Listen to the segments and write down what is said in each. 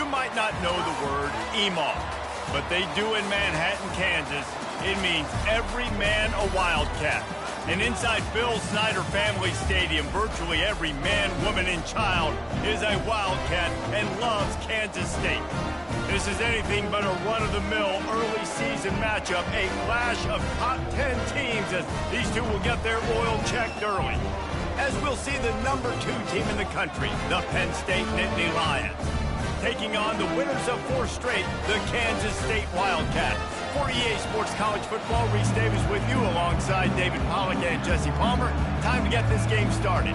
You might not know the word EMAW, but they do in Manhattan, Kansas. It means every man a Wildcat. And inside Bill Snyder Family Stadium, virtually every man, woman, and child is a Wildcat and loves Kansas State. This is anything but a run-of-the-mill early season matchup, a clash of top 10 teams as these two will get their oil checked early. As we'll see the number 2 team in the country, the Penn State Nittany Lions, taking on the winners of 4 straight, the Kansas State Wildcats. For EA Sports College Football, Reese Davis with you alongside David Pollack and Jesse Palmer. Time to get this game started.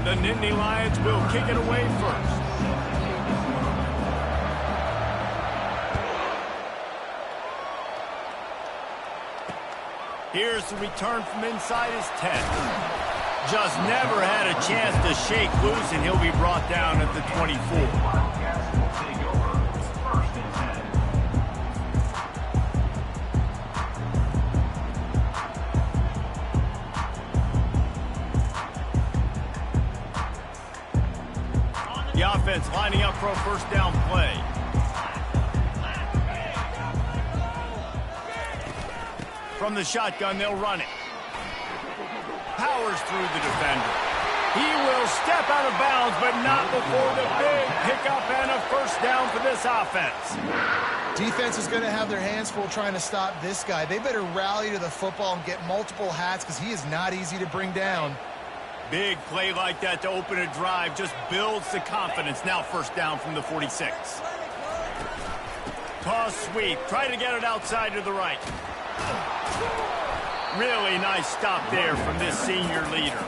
The Nittany Lions will kick it away first. Here's the return from inside his 10. Just never had a chance to shake loose, and he'll be brought down at the 24. The offense lining up for a first down play. From the shotgun, they'll run it. Powers through the defender. He will step out of bounds, but not before the big pickup and a first down for this offense. Defense is going to have their hands full trying to stop this guy. They better rally to the football and get multiple hats because he is not easy to bring down. Big play like that to open a drive just builds the confidence. Now first down from the 46. Toss sweep. Try to get it outside to the right. Really nice stop there from this senior leader.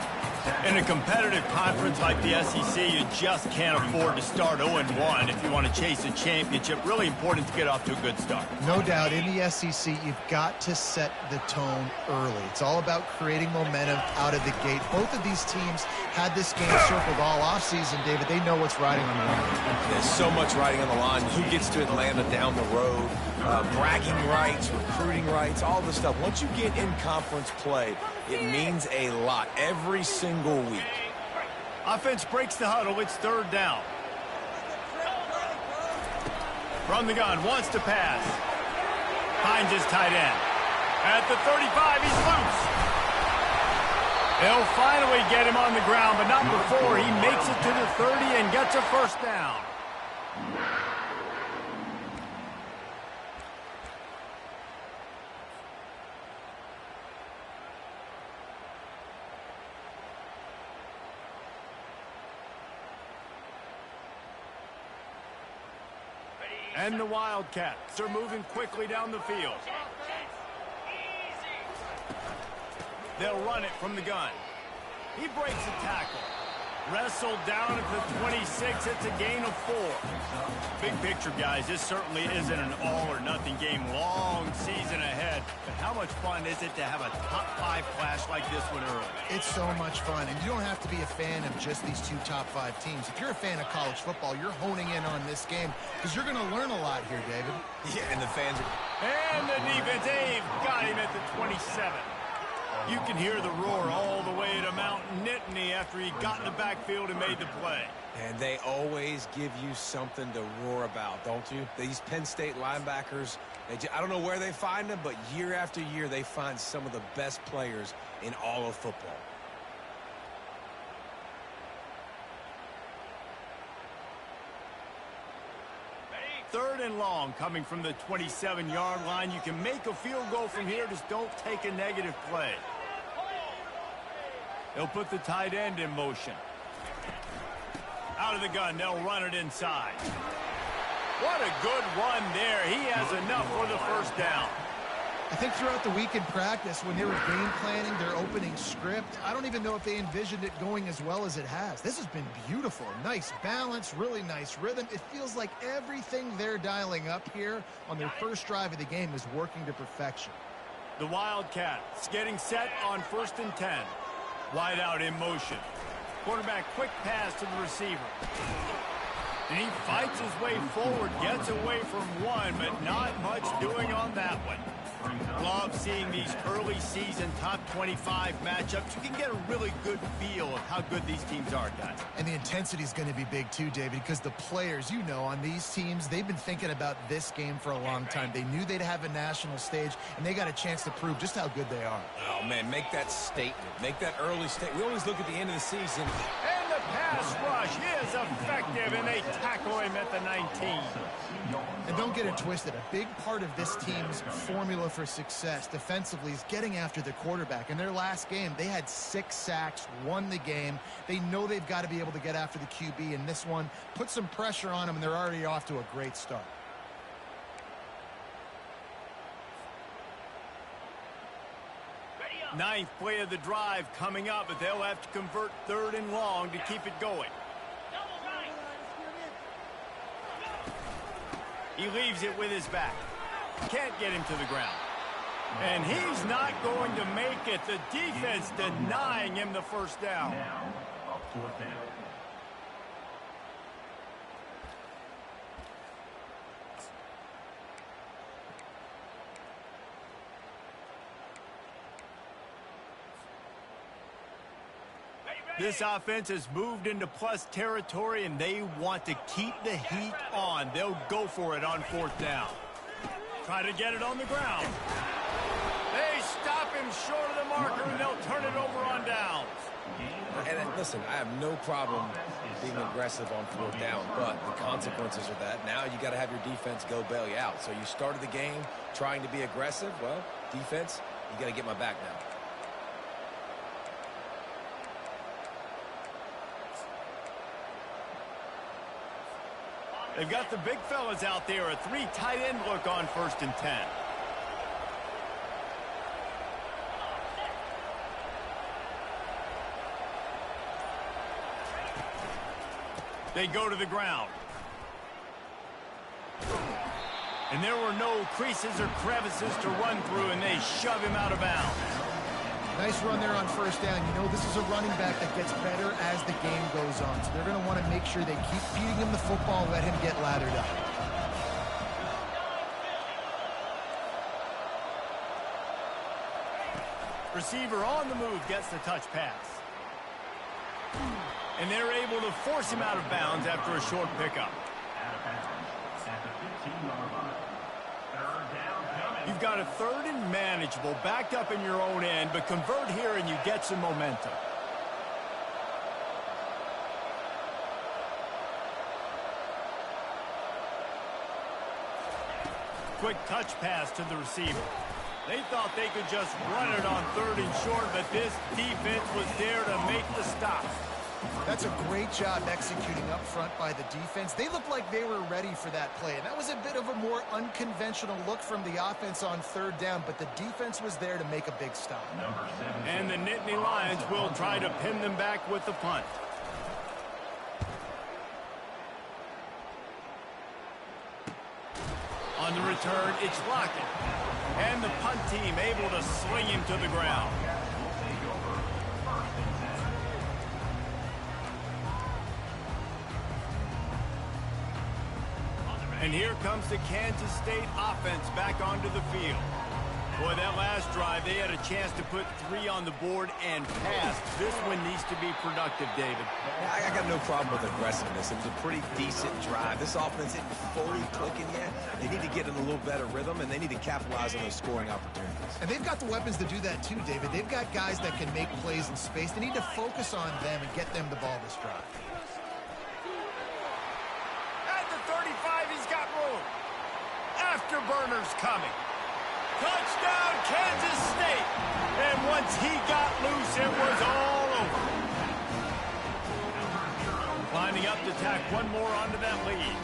In a competitive conference like the SEC, you just can't afford to start 0-1 if you want to chase a championship. Really important to get off to a good start. No doubt, in the SEC, you've got to set the tone early. It's all about creating momentum out of the gate. Both of these teams had this game circled all offseason, David. They know what's riding on the line. There's so much riding on the line. Who gets to Atlanta down the road? Bragging rights, recruiting rights, all this stuff. Once you get in conference play, it means a lot every single week. Offense breaks the huddle. It's third down. From the gun, wants to pass. Finds his tight end. At the 35, he's loose. They'll finally get him on the ground, but not before he makes it to the 30 and gets a first down. And the Wildcats are moving quickly down the field. They'll run it from the gun. He breaks a tackle. Wrestled down at the 26. It's a gain of 4. Big picture, guys, this certainly isn't an all-or-nothing game. Long season ahead. But how much fun is it to have a top-5 clash like this one early? It's so much fun, and you don't have to be a fan of just these 2 top-5 teams. If you're a fan of college football, you're honing in on this game because you're going to learn a lot here, David. Yeah, and the fans are... And the defense, they've got him at the 27. You can hear the roar all the way to Mount Nittany after he got in the backfield and made the play. And they always give you something to roar about, don't you? These Penn State linebackers, I don't know where they find them, but year after year they find some of the best players in all of football. Third and long coming from the 27-yard line. You can make a field goal from here, just don't take a negative play. They'll put the tight end in motion. Out of the gun, they'll run it inside. What a good run there. He has enough for the first down. I think throughout the week in practice, when they were game planning their opening script, I don't even know if they envisioned it going as well as it has. This has been beautiful. Nice balance, really nice rhythm. It feels like everything they're dialing up here on their first drive of the game is working to perfection. The Wildcats getting set on 1st and 10. Wide out in motion. Quarterback quick pass to the receiver. And he fights his way forward, gets away from one, but not much doing on that one. Love seeing these early season top 25 matchups. You can get a really good feel of how good these teams are, guys. And the intensity is going to be big too, David, because the players, you know, on these teams, they've been thinking about this game for a long time. They knew they'd have a national stage, and they got a chance to prove just how good they are. Oh, man, make that statement. Make that early statement. We always look at the end of the season. And the pass rush is effective, and they tackle him at the 19. And don't get it twisted. A big part of this team's formula for success defensively is getting after the quarterback. In their last game, they had 6 sacks, won the game. They know they've got to be able to get after the QB, and this one put some pressure on them, and they're already off to a great start. Ninth play of the drive coming up, but they'll have to convert 3rd and long to keep it going. He leaves it with his back. Can't get him to the ground. And he's not going to make it. The defense denying him the first down. This offense has moved into plus territory, and they want to keep the heat on. They'll go for it on 4th down. Try to get it on the ground. They stop him short of the marker, and they'll turn it over on downs. And listen, I have no problem being aggressive on 4th down, but the consequences of that, now you got to have your defense go bail you out. So you started the game trying to be aggressive. Well, defense, you got to get my back now. They've got the big fellas out there, a 3 tight end look on 1st and 10. They go to the ground. And there were no creases or crevices to run through, and they shove him out of bounds. Nice run there on 1st down. You know, this is a running back that gets better as the game goes on. So they're going to want to make sure they keep feeding him the football, let him get lathered up. Receiver on the move gets the touch pass. And they're able to force him out of bounds after a short pickup. You've got a 3rd and manageable, backed up in your own end, but convert here and you get some momentum. Quick touch pass to the receiver. They thought they could just run it on 3rd and short, but this defense was there to make the stop. That's a great job executing up front by the defense. They looked like they were ready for that play. And that was a bit of a more unconventional look from the offense on 3rd down, but the defense was there to make a big stop. And the Nittany Lions will try to pin them back with the punt. On the return, it's Lockett. And the punt team able to sling him to the ground. And here comes the Kansas State offense back onto the field. Boy, that last drive, they had a chance to put 3 on the board and pass. This one needs to be productive, David. I got no problem with aggressiveness. It was a pretty decent drive. This offense isn't fully clicking yet. They need to get in a little better rhythm, and they need to capitalize on those scoring opportunities. And they've got the weapons to do that too, David. They've got guys that can make plays in space. They need to focus on them and get them the ball this drive. At the 35, he's got room. Afterburners coming. Touchdown, Kansas State. And once he got loose, it was all over. Lining up to tack one more onto that lead.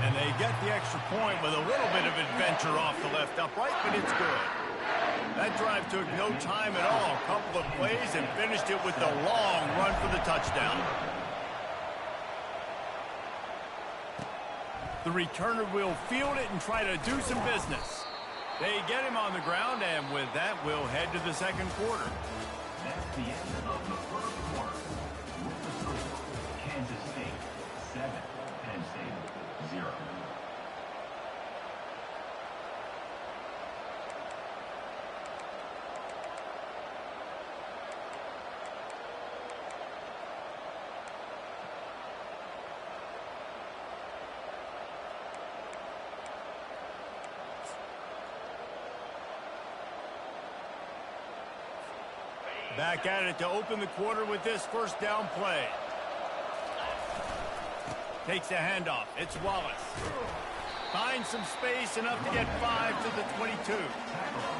And they get the extra point with a little bit of adventure off the left upright, but it's good. That drive took no time at all. A couple of plays and finished it with the long run for the touchdown. The returner will field it and try to do some business. They get him on the ground, and with that, we'll head to the second quarter. That's the end of the first quarter. Back at it to open the quarter with this first down play. Takes a handoff. It's Wallace. Finds some space, enough to get 5 to the 22.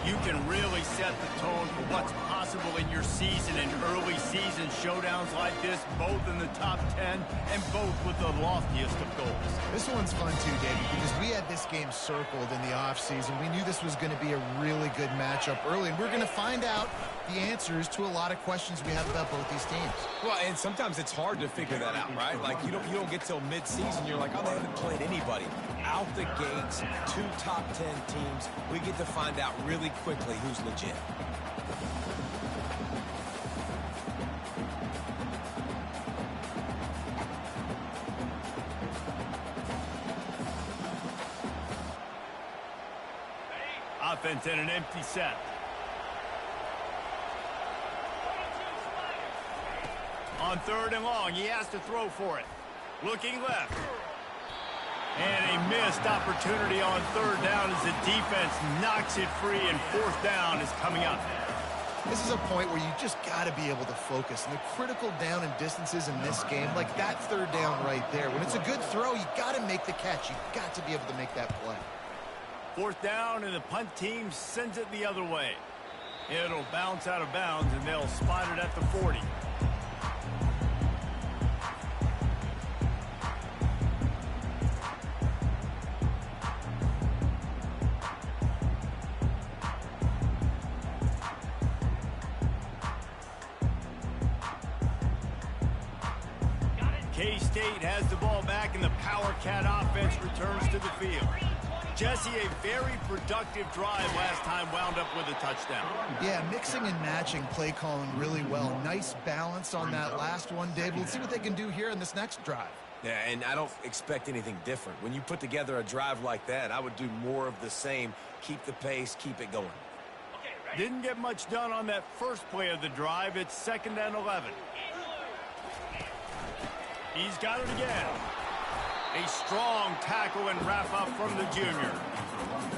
You can really set the tone for what's possible in your season and early season showdowns like this, both in the top 10 and both with the loftiest of goals. This one's fun too, David, because we had this game circled in the offseason. We knew this was going to be a really good matchup early, and we're going to find out the answers to a lot of questions we have about both these teams. Well, and sometimes it's hard to figure that out, right? Like, you don't get till mid-season, you're like, oh, they haven't played anybody. Out the gates, 2 top 10 teams, we get to find out really quickly who's legit. Offense in an empty set. On 3rd and long, he has to throw for it. Looking left. And a missed opportunity on 3rd down as the defense knocks it free, and 4th down is coming up. This is a point where you just got to be able to focus. And the critical down and distances in this game, like that 3rd down right there. When it's a good throw, you got to make the catch. You got to be able to make that play. 4th down, and the punt team sends it the other way. It'll bounce out of bounds, and they'll spot it at the 40. K-State has the ball back, and the Power Cat offense returns to the field. Jesse, a very productive drive last time, wound up with a touchdown. Yeah, mixing and matching play calling really well. Nice balance on that last one, David. Let's see what they can do here in this next drive. Yeah, and I don't expect anything different. When you put together a drive like that, I would do more of the same. Keep the pace, keep it going. Didn't get much done on that first play of the drive. It's 2nd and 11. He's got it again. A strong tackle and wrap-up from the junior.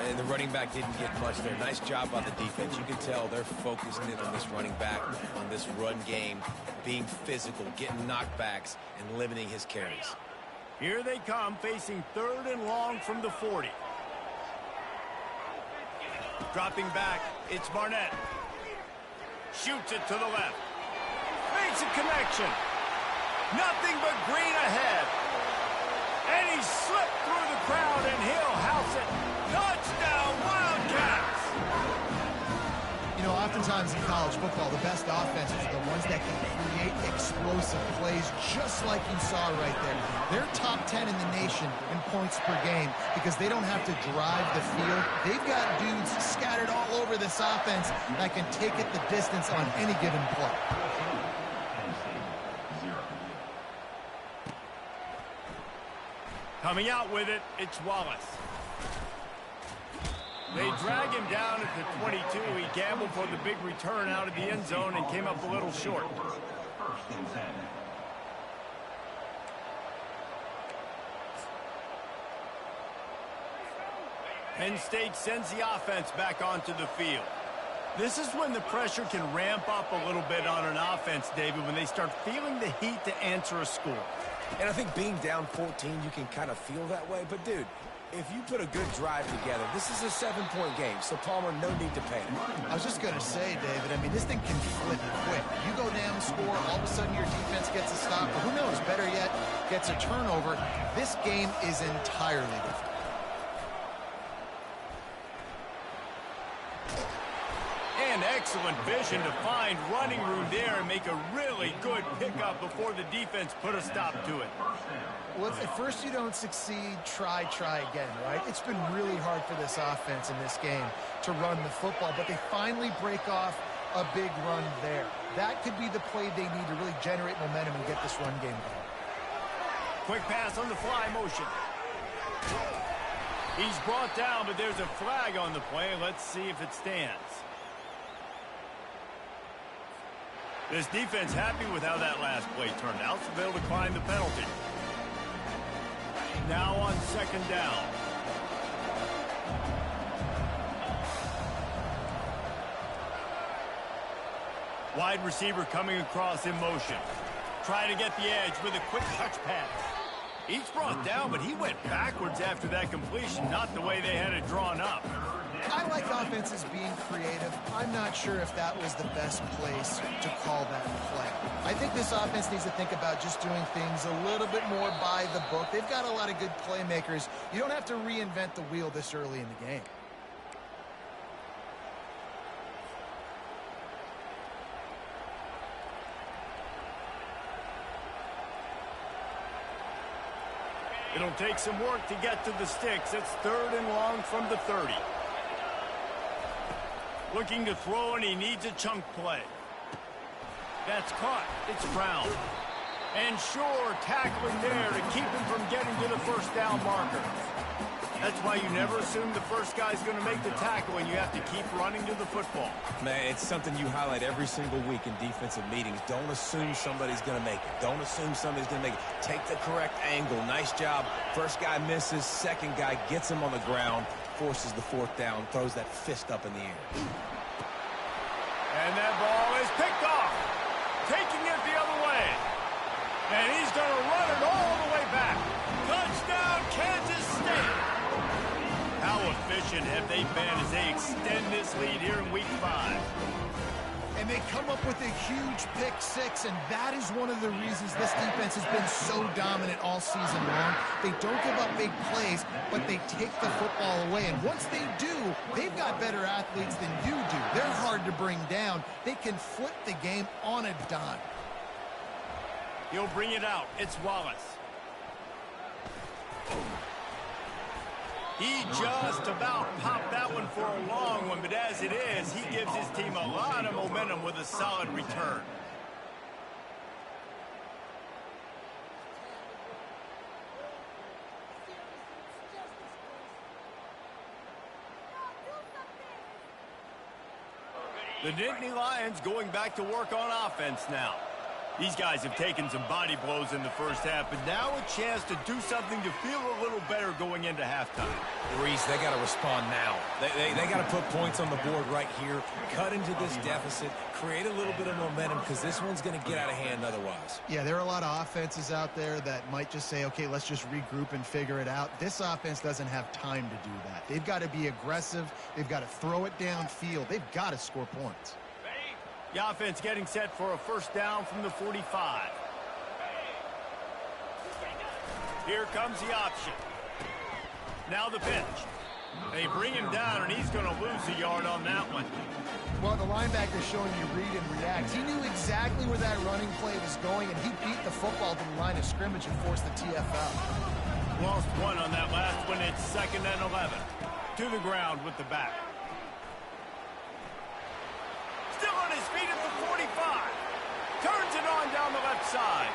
And the running back didn't get much there. Nice job by the defense. You can tell they're focused in on this running back, on this run game, being physical, getting knockbacks, and limiting his carries. Here they come, facing 3rd and long from the 40. Dropping back, it's Barnett. Shoots it to the left. Makes a connection. Nothing but green ahead. And he slipped through the crowd, and he'll house it. Touchdown, Wildcats! You know, oftentimes in college football, the best offenses are the ones that can create explosive plays, just like you saw right there. They're top 10 in the nation in points per game because they don't have to drive the field. They've got dudes scattered all over this offense that can take it the distance on any given play. Coming out with it, it's Wallace. They drag him down at the 22. He gambled for the big return out of the end zone and came up a little short. Penn State sends the offense back onto the field. This is when the pressure can ramp up a little bit on an offense, David, when they start feeling the heat to answer a score. And I think being down 14, you can kind of feel that way. But, dude, if you put a good drive together, this is a 7-point game. So, Palmer, no need to panic. I was just going to say, David, I mean, this thing can flip quick. You go down, score, all of a sudden your defense gets a stop. But who knows, better yet, gets a turnover. This game is entirely different. And excellent vision to find running room there and make a really good pickup before the defense put a stop to it. Well, if at first you don't succeed, try again, right? It's been really hard for this offense in this game to run the football, but they finally break off a big run there. That could be the play they need to really generate momentum and get this run game going. Quick pass on the fly motion. He's brought down, but there's a flag on the play. Let's see if it stands. This defense happy with how that last play turned out, so they'll decline the penalty. Now on 2nd down. Wide receiver coming across in motion. Trying to get the edge with a quick touch pass. He's brought down, but he went backwards after that completion, not the way they had it drawn up. I like offenses being creative. I'm not sure if that was the best place to call that play. I think this offense needs to think about just doing things a little bit more by the book. They've got a lot of good playmakers. You don't have to reinvent the wheel this early in the game. It'll take some work to get to the sticks. It's 3rd and long from the 30. Looking to throw, and he needs a chunk play. That's caught. It's Brown. And sure, tackling there to keep him from getting to the first down marker. That's why you never assume the first guy's going to make the tackle, and you have to keep running to the football. Man, it's something you highlight every single week in defensive meetings. Don't assume somebody's going to make it. Don't assume somebody's going to make it. Take the correct angle. Nice job. First guy misses. Second guy gets him on the ground, forces the 4th down, throws that fist up in the air. And that ball is picked off. Taking it the other way. And he's going to run it all the way back. Touchdown, Kansas State. How efficient have they been as they extend this lead here in Week 5? And they come up with a huge pick 6, and that is one of the reasons this defense has been so dominant all season long. They don't give up big plays, but they take the football away. And once they do, they've got better athletes than you do. They're hard to bring down. They can flip the game on a dime. He'll bring it out. It's Wallace. He just about popped that one for a long one, but as it is, he gives his team a lot of momentum with a solid return. The Nittany Lions going back to work on offense now. These guys have taken some body blows in the first half, but now a chance to do something to feel a little better going into halftime. Reese, they got to respond now. They got to put points on the board right here, cut into this deficit, create a little bit of momentum, because this one's going to get out of hand otherwise. Yeah, there are a lot of offenses out there that might just say, okay, let's just regroup and figure it out. This offense doesn't have time to do that. They've got to be aggressive. They've got to throw it downfield. They've got to score points. The offense getting set for a first down from the 45. Here comes the option. Now the pitch. They bring him down, and he's going to lose a yard on that one. Well, the linebacker's showing you read and react. He knew exactly where that running play was going, and he beat the football to the line of scrimmage and forced the TFL. Lost one on that last one. It's 2nd and 11. To the ground with the back. Still on his feet at the 45. Turns it on down the left side.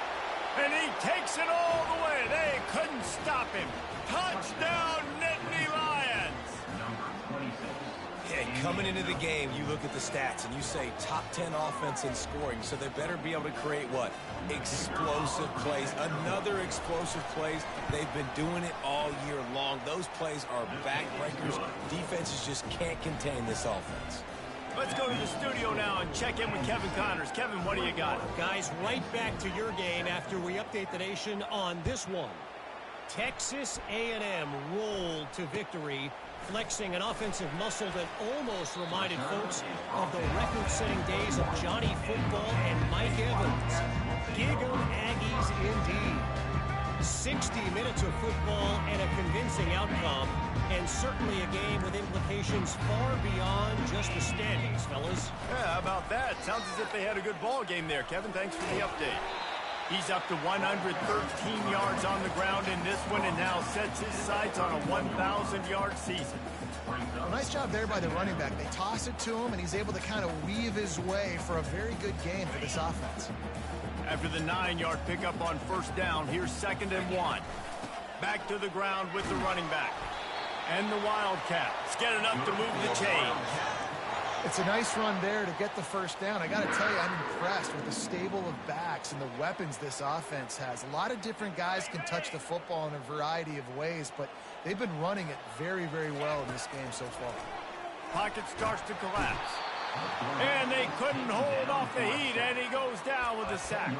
And he takes it all the way. They couldn't stop him. Touchdown, Nittany Lions. Yeah, coming into the game, you look at the stats and you say top 10 offense in scoring, so they better be able to create what? Explosive plays. Another explosive plays. They've been doing it all year long. Those plays are backbreakers. Defenses just can't contain this offense. Let's go to the studio now and check in with Kevin Connors. Kevin, what do you got? Guys, right back to your game after we update the nation on this one. Texas A&M rolled to victory, flexing an offensive muscle that almost reminded folks of the record-setting days of Johnny Football and Mike Evans. Gig 'em Aggies indeed. 60 minutes of football and a convincing outcome, and certainly a game with implications far beyond just the standings, fellas. Yeah, how about that? Sounds as if they had a good ball game there. Kevin, thanks for the update. He's up to 113 yards on the ground in this one and now sets his sights on a 1,000-yard season. Well, nice job there by the running back. They toss it to him, and he's able to kind of weave his way for a very good game for this offense. After the 9-yard pickup on first down, here's 2nd and 1. Back to the ground with the running back. And the Wildcats get enough to move the chains. It's a nice run there to get the first down. I got to tell you, I'm impressed with the stable of backs and the weapons this offense has. A lot of different guys can touch the football in a variety of ways, but they've been running it very, very well in this game so far. Pocket starts to collapse. And they couldn't hold off the heat, and he goes down with a sack.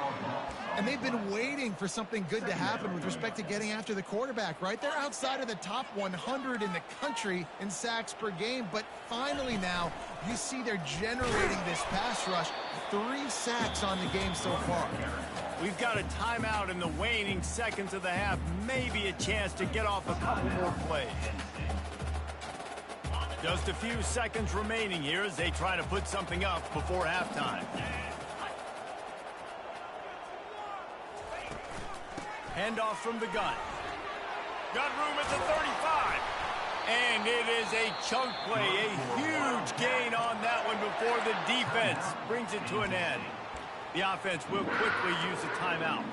And they've been waiting for something good to happen with respect to getting after the quarterback, right? They're outside of the top 100 in the country in sacks per game, but finally now you see they're generating this pass rush. 3 sacks on the game so far. We've got a timeout in the waning seconds of the half, maybe a chance to get off a couple more plays. Just a few seconds remaining here as they try to put something up before halftime. Handoff from the gun. Got room at the 35. And it is a chunk play, a huge gain on that one before the defense brings it to an end. The offense will quickly use a timeout.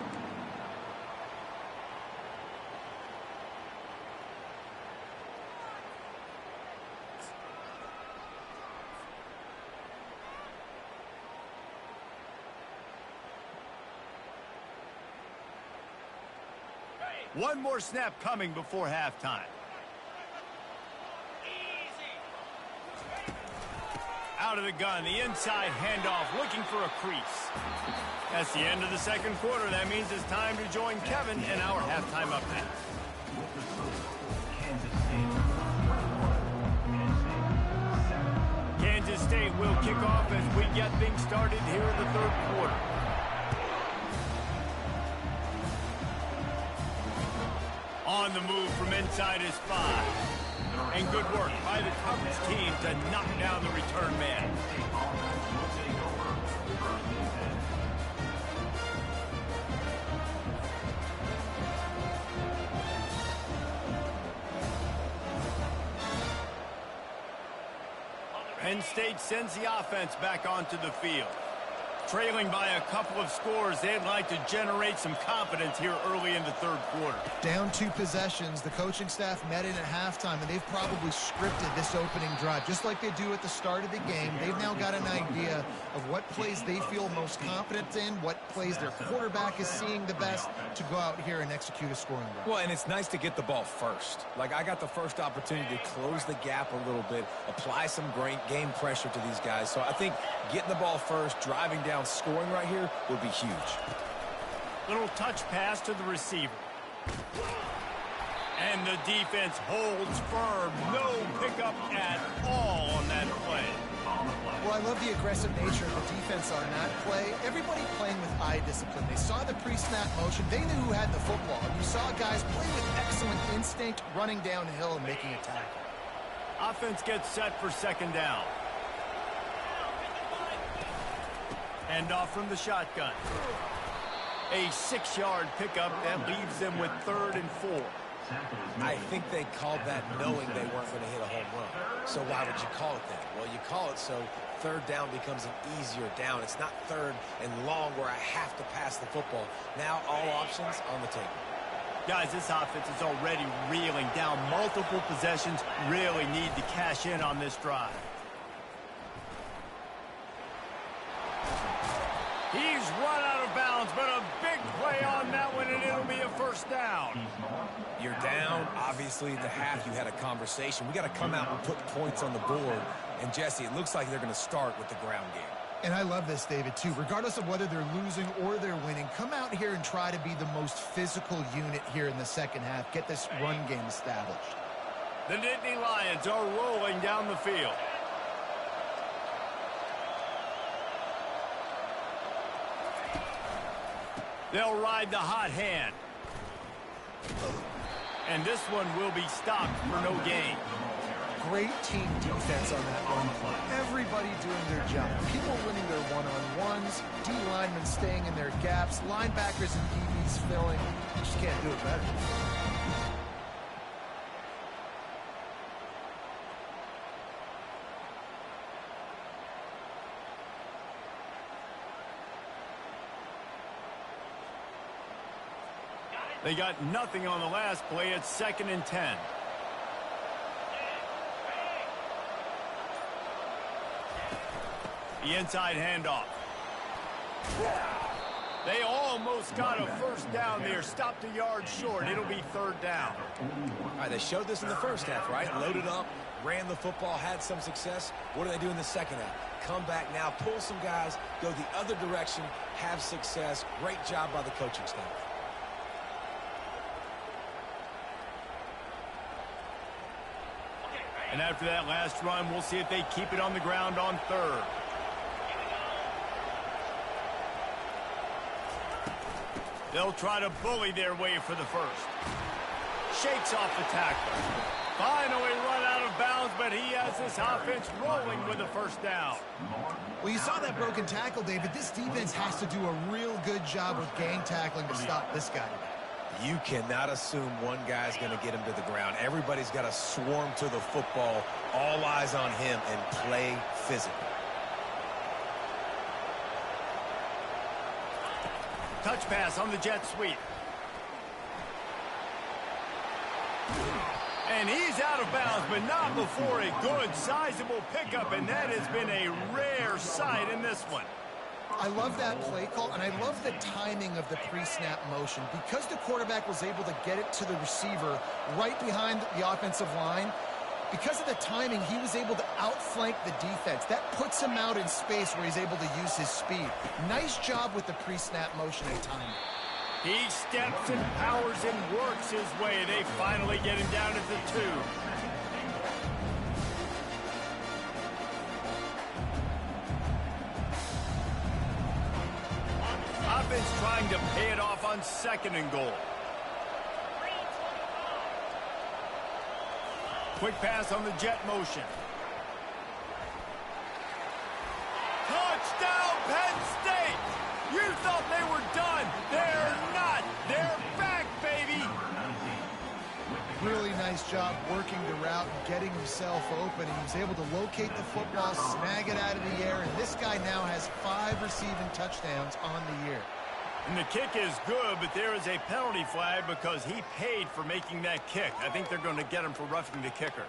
One more snap coming before halftime. Out of the gun, the inside handoff, looking for a crease. That's the end of the second quarter. That means it's time to join Kevin in our halftime update. Kansas State will kick off as we get things started here in the third quarter. On the move from inside his 5. And good work by the coverage team to knock down the return man. Penn State sends the offense back onto the field. Trailing by a couple of scores, they'd like to generate some confidence here early in the third quarter. Down 2 possessions, the coaching staff met in at halftime, and they've probably scripted this opening drive. Just like they do at the start of the game, they've now got an idea of what plays they feel most confident in, what plays their quarterback is seeing the best to go out here and execute a scoring drive. Well, and it's nice to get the ball first. Like, I got the first opportunity to close the gap a little bit, apply some great game pressure to these guys. So I think getting the ball first, driving down, scoring right here would be huge. Little touch pass to the receiver. And the defense holds firm. No pickup at all on that play. Well, I love the aggressive nature of the defense on that play. Everybody playing with eye discipline. They saw the pre-snap motion. They knew who had the football. You saw guys play with excellent instinct, running downhill and making a tackle. Offense gets set for second down. Handoff from the shotgun. A 6-yard pickup that leaves them with 3rd and 4. I think they called that knowing they weren't going to hit a home run. So why would you call it that? Well, you call it so 3rd down becomes an easier down. It's not 3rd and long where I have to pass the football. Now all options on the table. Guys, this offense is already reeling down multiple possessions. Really need to cash in on this drive. He's run out of bounds, but a big play on that one, and it'll be a first down. You're down. Obviously, at the half, you had a conversation. We got to come out and put points on the board. And, Jesse, it looks like they're going to start with the ground game. And I love this, David, too. Regardless of whether they're losing or they're winning, come out here and try to be the most physical unit here in the second half. Get this run game established. The Nittany Lions are rolling down the field. They'll ride the hot hand. And this one will be stopped for no gain. Great team defense on that run play. Everybody doing their job. People winning their one-on-ones, D linemen staying in their gaps, linebackers and DBs filling. You just can't do it better. They got nothing on the last play. It's 2nd and 10. The inside handoff. They almost got a first down there. Stopped a yard short. It'll be 3rd down. All right, they showed this in the first half, right? Loaded up, ran the football, had some success. What do they do in the second half? come back now, pull some guys, go the other direction, have success. Great job by the coaching staff. And after that last run, we'll see if they keep it on the ground on third. They'll try to bully their way for the first. Shakes off the tackle. Finally run out of bounds, but he has this offense rolling with a first down. Well, you saw that broken tackle, David. This defense has to do a real good job of gang tackling to stop this guy. You cannot assume one guy's going to get him to the ground. Everybody's got to swarm to the football, all eyes on him, and play physical. Touch pass on the jet sweep. And he's out of bounds, but not before a good, sizable pickup, and that has been a rare sight in this one. I love that play call, and I love the timing of the pre-snap motion. Because the quarterback was able to get it to the receiver right behind the offensive line, because of the timing, he was able to outflank the defense. That puts him out in space where he's able to use his speed. Nice job with the pre-snap motion and timing. He steps and powers and works his way. They finally get him down at the 2. Offense trying to pay it off on 2nd and goal. Quick pass on the jet motion. Touchdown, Penn State! You thought they were done. They're not. They're back, baby. Really nice job working the route and getting himself open. He was able to locate the football, snag it out of the air, and this guy now has 5 receiving touchdowns on the year. And the kick is good, but there is a penalty flag because he paid for making that kick. I think they're going to get him for roughing the kicker.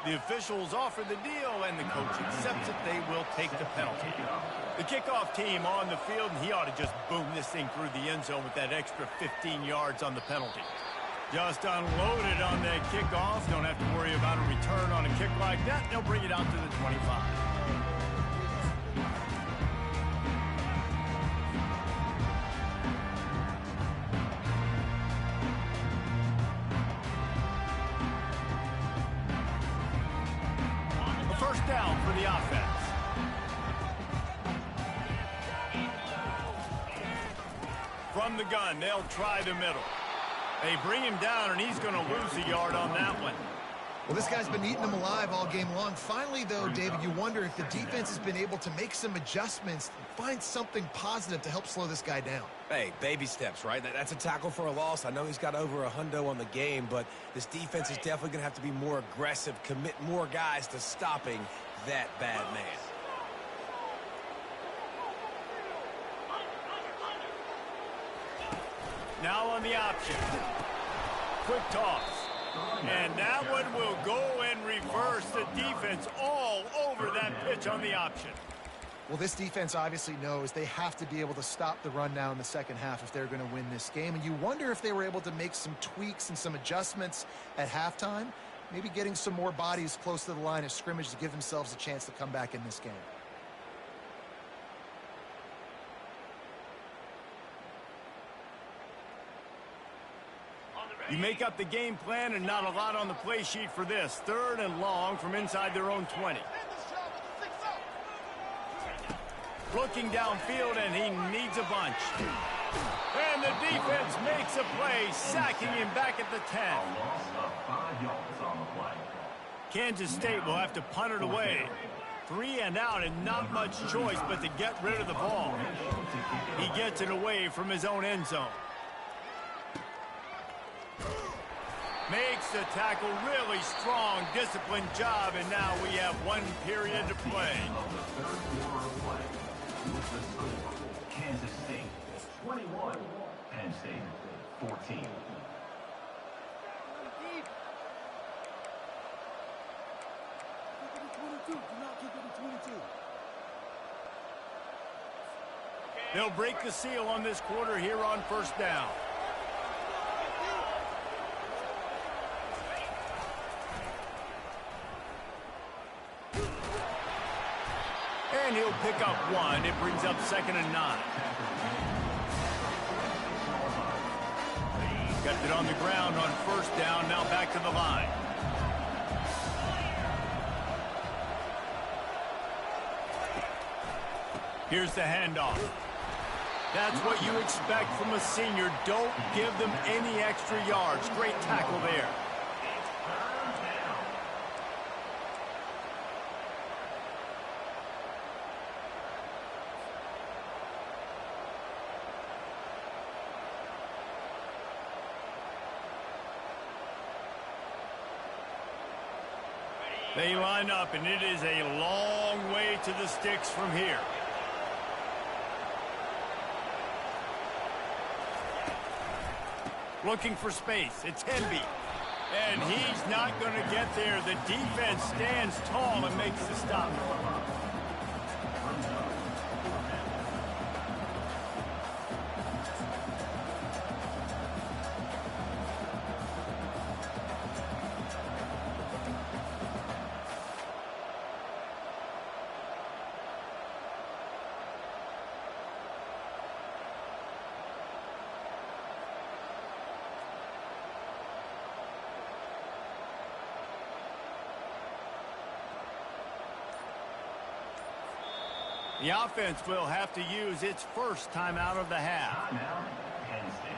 The officials offer the deal, and the coach accepts it. They will take the penalty. The kickoff team on the field, and he ought to just boom this thing through the end zone with that extra 15 yards on the penalty. Just unloaded on that kickoff. Don't have to worry about a return on a kick like that. They'll bring it out to the 25. First down for the offense. From the gun, they'll try the middle. They bring him down, and he's going to lose a yard on that one. Well, this guy's been eating them alive all game long. Finally, though, David, you wonder if the defense has been able to make some adjustments, find something positive to help slow this guy down. Hey, baby steps, right? That's a tackle for a loss. I know he's got over a hundo on the game, but this defense is definitely going to have to be more aggressive, commit more guys to stopping that bad man. Now on the option. Quick toss. And that one will go and reverse the defense all over that pitch on the option. Well, this defense obviously knows they have to be able to stop the run now in the second half if they're going to win this game. And you wonder if they were able to make some tweaks and some adjustments at halftime, maybe getting some more bodies close to the line of scrimmage to give themselves a chance to come back in this game. You make up the game plan and not a lot on the play sheet for this. 3rd and long from inside their own 20. Looking downfield, and he needs a bunch. And the defense makes a play, sacking him back at the 10. Kansas State will have to punt it away. 3 and out, and not much choice but to get rid of the ball. He gets it away from his own end zone. Makes the tackle, really strong, disciplined job, and now we have 1 period to play. Kansas State 21, Penn State 14. They'll break the seal on this quarter here on first down. And he'll pick up 1. It brings up 2nd and 9. Kept it on the ground on 1st down. Now back to the line. Here's the handoff. That's what you expect from a senior. Don't give them any extra yards. Great tackle there. They line up, and it is a long way to the sticks from here. Looking for space. It's Henby. And he's not going to get there. The defense stands tall and makes the stop. The offense will have to use its first timeout of the half. Timeout, Penn State.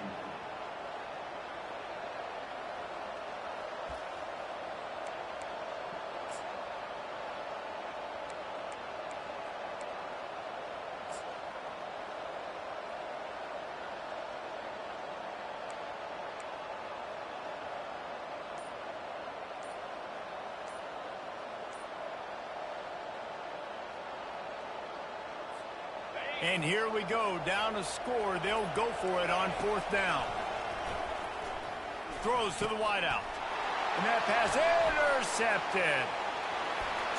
And here we go, down a score. They'll go for it on 4th down. Throws to the wideout. And that pass intercepted.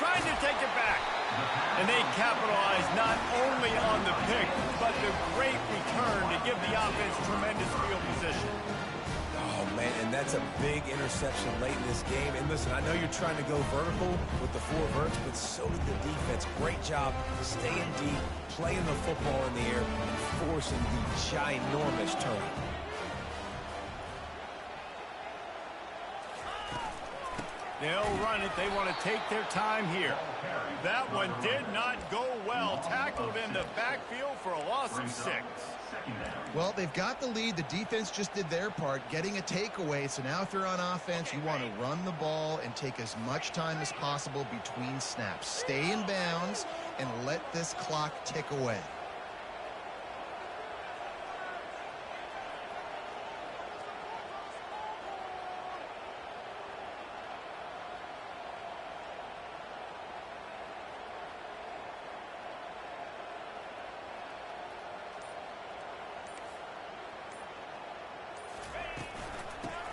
Trying to take it back. And they capitalize not only on the pick, but the great return to give the offense tremendous field position. Oh, man, and that's a big interception late in this game. And listen, I know you're trying to go vertical with the 4 verts, but so did the defense. Great job staying deep, playing the football in the air, and forcing the ginormous turnover. They'll run it. They want to take their time here. That one did not go well. Tackled in the backfield for a loss of 6. Well, they've got the lead. The defense just did their part, getting a takeaway. So now if you're on offense, you want to run the ball and take as much time as possible between snaps. Stay in bounds and let this clock tick away.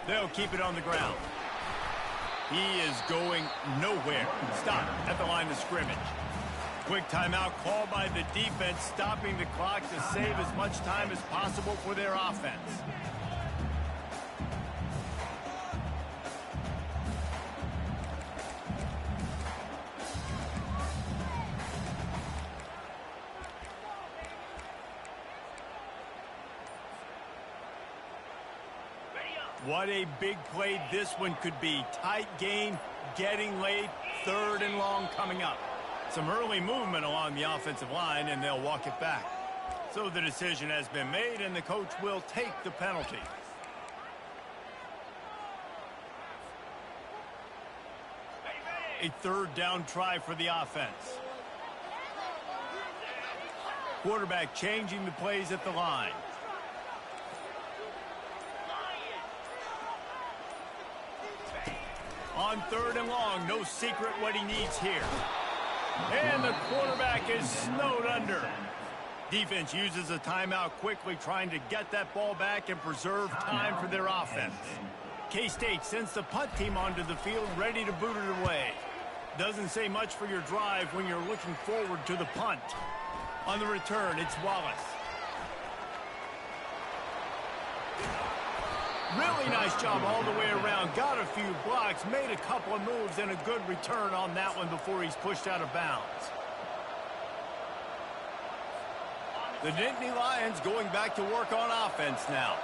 They'll keep it on the ground. He is going nowhere. Stop at the line of scrimmage. Quick timeout called by the defense, stopping the clock to save as much time as possible for their offense. What a big play this one could be. Tight game, getting late, 3rd and long coming up. Some early movement along the offensive line, and they'll walk it back. So the decision has been made, and the coach will take the penalty. A 3rd down try for the offense. Quarterback changing the plays at the line. On 3rd and long, no secret what he needs here. And the quarterback is snowed under. Defense uses a timeout quickly, trying to get that ball back and preserve time for their offense. K-State sends the punt team onto the field, ready to boot it away. Doesn't say much for your drive when you're looking forward to the punt. On the return, it's Wallace. Really nice job all the way around. Got a few blocks, made a couple of moves, and a good return on that one before he's pushed out of bounds. The Nittany Lions going back to work on offense now.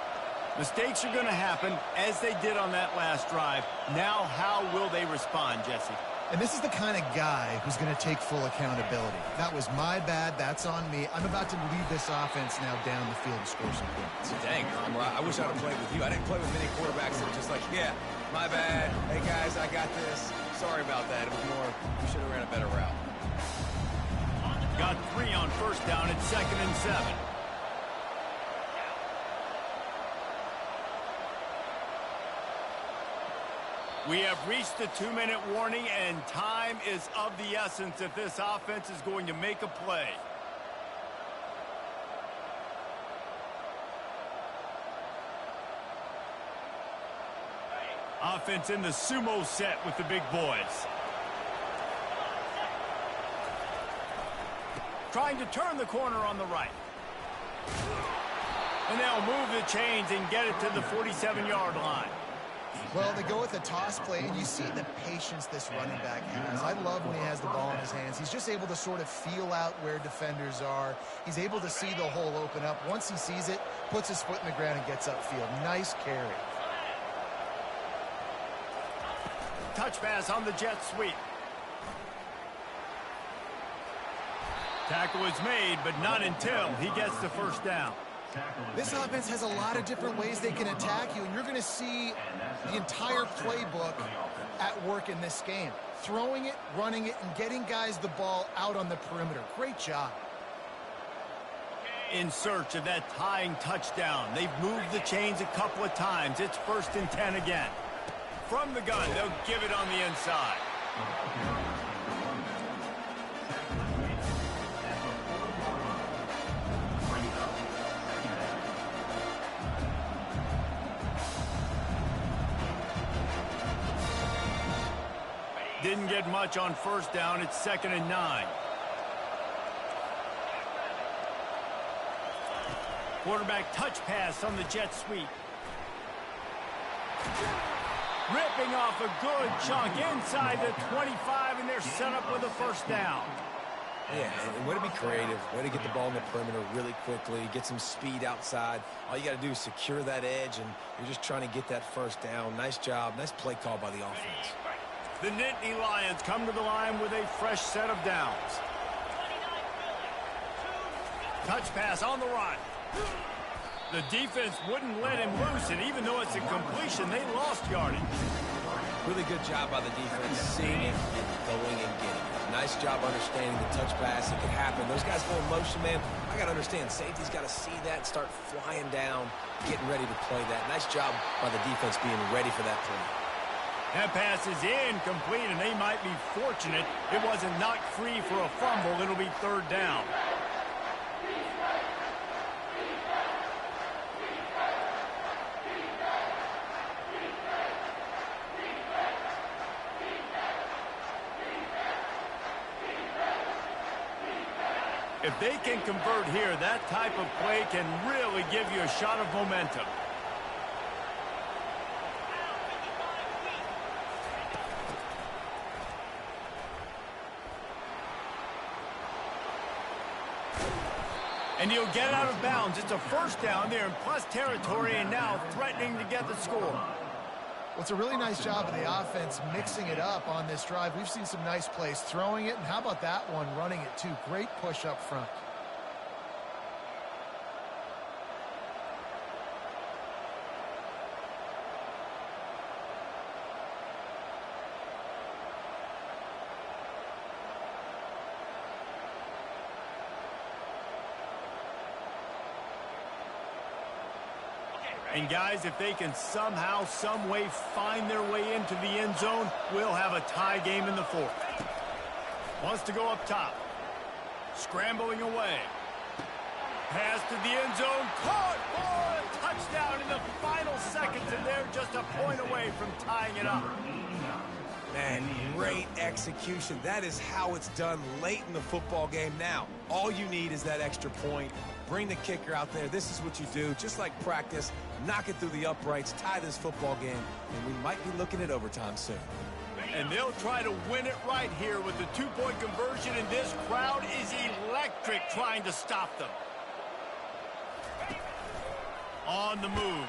Mistakes are going to happen as they did on that last drive. Now, how will they respond, Jesse? And this is the kind of guy who's going to take full accountability. That was my bad. That's on me. I'm about to lead this offense now down the field and score some points. Dang, I wish I'd have played with you. I didn't play with many quarterbacks that were just like, yeah, my bad. Hey, guys, I got this. Sorry about that. It was more, we should have ran a better route. Got 3 on first down at 2nd and 7. We have reached the 2-minute warning, and time is of the essence if this offense is going to make a play. Offense in the sumo set with the big boys. Trying to turn the corner on the right. And they'll move the chains and get it to the 47-yard line. Well, they go with a toss play, and you see the patience this running back has. I love when he has the ball in his hands. He's just able to sort of feel out where defenders are. He's able to see the hole open up. Once he sees it, puts his foot in the ground and gets upfield. Nice carry. Touch pass on the jet sweep. Tackle is made, but not until he gets the first down. This offense has a lot of different ways they can attack you, and you're going to see the entire playbook at work in this game. Throwing it, running it, and getting guys the ball out on the perimeter. Great job. In search of that tying touchdown. They've moved the chains a couple of times. It's 1st and 10 again. From the gun, they'll give it on the inside. Didn't get much on first down. It's 2nd and 9. Quarterback touch pass on the jet sweep. Ripping off a good chunk inside the 25, and they're set up with a first down. Yeah, and way to be creative. Way to get the ball in the perimeter really quickly. Get some speed outside. All you got to do is secure that edge, and you're just trying to get that first down. Nice job. Nice play call by the offense. The Nittany Lions come to the line with a fresh set of downs. Touch pass on the run. The defense wouldn't let him loose, and even though it's a completion, they lost yardage. Really good job by the defense, seeing it and going and getting it. Nice job understanding the touch pass. It could happen. Those guys go in motion, man. I got to understand, safety's got to see that and start flying down, getting ready to play that. Nice job by the defense being ready for that play. That pass is incomplete, and they might be fortunate it wasn't knocked free for a fumble. It'll be 3rd down. If they can convert here, that type of play can really give you a shot of momentum. And he'll get out of bounds. It's a first down there in plus territory, and now threatening to get the score. Well, it's a really nice job of the offense mixing it up on this drive. We've seen some nice plays throwing it, and how about that one running it too? Great push up front. And guys, if they can somehow, some way find their way into the end zone, we'll have a tie game in the 4th. Wants to go up top. Scrambling away. Pass to the end zone. Caught for a touchdown in the final seconds, and they're just a point away from tying it up. Man, great execution. That is how it's done late in the football game. Now, all you need is that extra point. Bring the kicker out there. This is what you do. Just like practice, knock it through the uprights, tie this football game, and we might be looking at overtime soon. And they'll try to win it right here with the 2-point conversion, and this crowd is electric trying to stop them. On the move.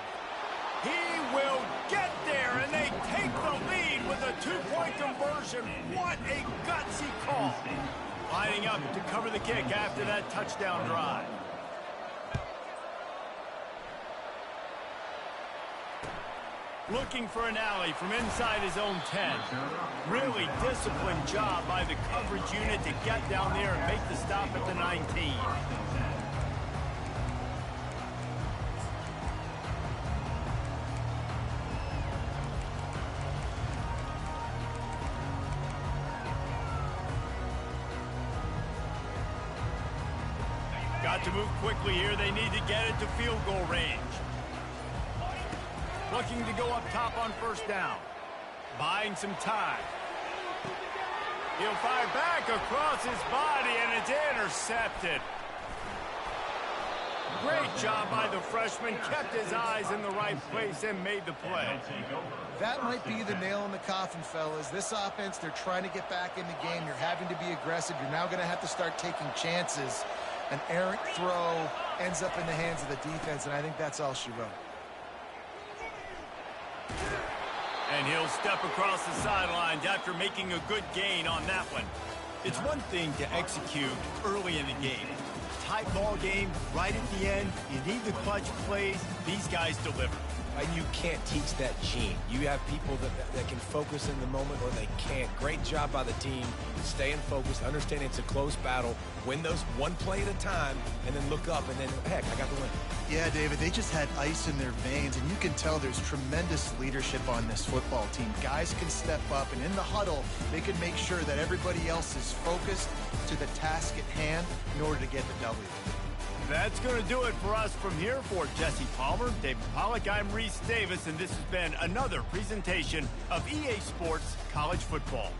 He will get there, and they take the lead with a 2-point conversion. What a gutsy call. Lining up to cover the kick after that touchdown drive. Looking for an alley from inside his own 10. Really disciplined job by the coverage unit to get down there and make the stop at the 19. Got to move quickly here. They need to get it to field goal range. Looking to go up top on first down. Buying some time. He'll fire back across his body, and it's intercepted. Great job by the freshman. Kept his eyes in the right place and made the play. That might be the nail in the coffin, fellas. This offense, they're trying to get back in the game. You're having to be aggressive. You're now going to have to start taking chances. An errant throw ends up in the hands of the defense, and I think that's all she wrote. And he'll step across the sidelines after making a good gain on that one. It's one thing to execute early in the game. Tight ball game, right at the end, you need the clutch plays. These guys deliver. And you can't teach that gene. You have people that can focus in the moment or they can't. Great job by the team, staying focused, understanding it's a close battle, win those one play at a time, and then look up, and then, heck, I got the win. Yeah, David, they just had ice in their veins, and you can tell there's tremendous leadership on this football team. Guys can step up, and in the huddle, they can make sure that everybody else is focused to the task at hand in order to get the W. That's going to do it for us from here. For Jesse Palmer, David Pollack, I'm Reese Davis, and this has been another presentation of EA Sports College Football.